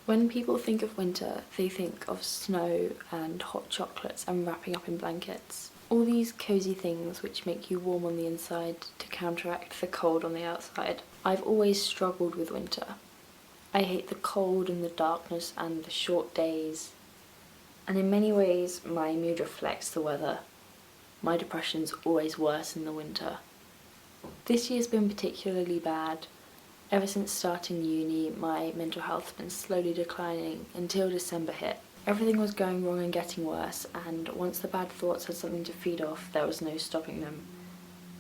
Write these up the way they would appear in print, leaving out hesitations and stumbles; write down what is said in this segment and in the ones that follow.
When people think of winter, they think of snow and hot chocolates and wrapping up in blankets. All these cosy things which make you warm on the inside to counteract the cold on the outside. I've always struggled with winter. I hate the cold and the darkness and the short days. And in many ways, my mood reflects the weather. My depression's always worse in the winter. This year's been particularly bad. Ever since starting uni, my mental health's been slowly declining until December hit. Everything was going wrong and getting worse, and once the bad thoughts had something to feed off, there was no stopping them.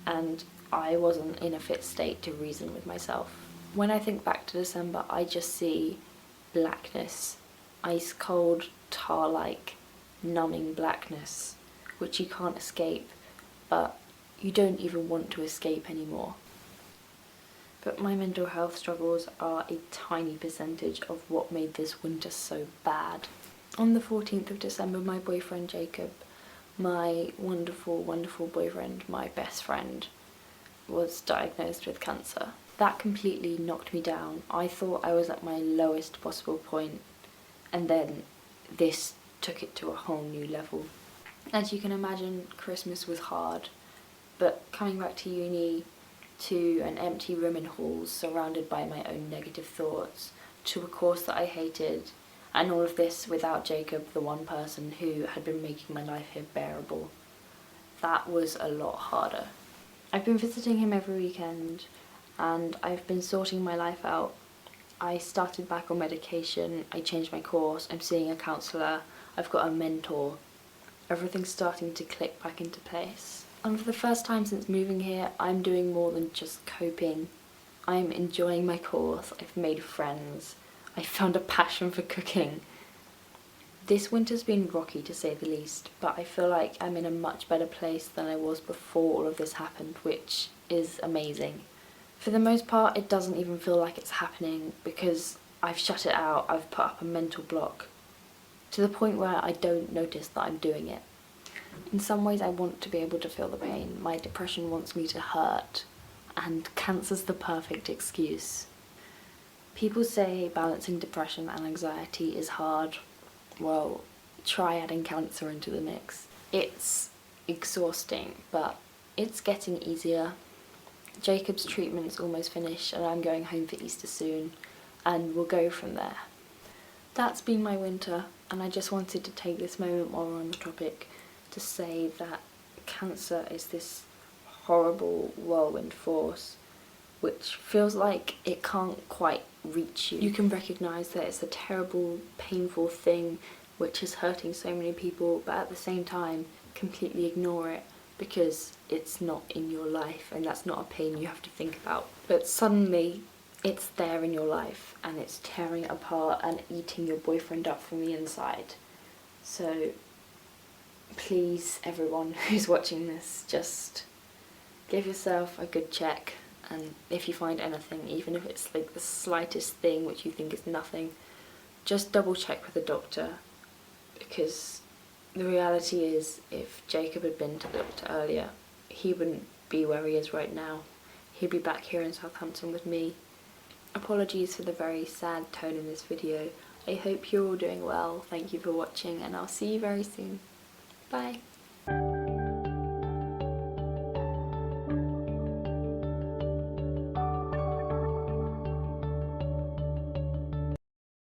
And I wasn't in a fit state to reason with myself. When I think back to December, I just see blackness. Ice cold, tar-like, numbing blackness, which you can't escape, but you don't even want to escape anymore. But my mental health struggles are a tiny percentage of what made this winter so bad. On the 14th of December, my boyfriend Jacob, my wonderful, wonderful boyfriend, my best friend, was diagnosed with cancer. That completely knocked me down. I thought I was at my lowest possible point, and then this took it to a whole new level. As you can imagine, Christmas was hard, but coming back to uni, to an empty room in halls surrounded by my own negative thoughts, to a course that I hated, and all of this without Jacob, the one person who had been making my life here bearable. That was a lot harder. I've been visiting him every weekend, and I've been sorting my life out. I started back on medication, I changed my course, I'm seeing a counsellor, I've got a mentor. Everything's starting to click back into place. And for the first time since moving here, I'm doing more than just coping. I'm enjoying my course, I've made friends, I found a passion for cooking. This winter's been rocky to say the least, but I feel like I'm in a much better place than I was before all of this happened, which is amazing. For the most part, it doesn't even feel like it's happening because I've shut it out, I've put up a mental block, to the point where I don't notice that I'm doing it. In some ways I want to be able to feel the pain. My depression wants me to hurt, and cancer's the perfect excuse. People say balancing depression and anxiety is hard. Well, try adding cancer into the mix. It's exhausting, but it's getting easier. Jacob's treatment's almost finished and I'm going home for Easter soon, and we'll go from there. That's been my winter, and I just wanted to take this moment while we're on the topic to say that cancer is this horrible whirlwind force which feels like it can't quite reach you. You can recognise that it's a terrible, painful thing which is hurting so many people, but at the same time completely ignore it because it's not in your life and that's not a pain you have to think about. But suddenly it's there in your life and it's tearing it apart and eating your boyfriend up from the inside. So please, everyone who's watching this, just give yourself a good check, and if you find anything, even if it's like the slightest thing which you think is nothing, just double check with the doctor, because the reality is if Jacob had been to the doctor earlier, he wouldn't be where he is right now. He'd be back here in Southampton with me. Apologies for the very sad tone in this video. I hope you're all doing well, thank you for watching, and I'll see you very soon. Bye.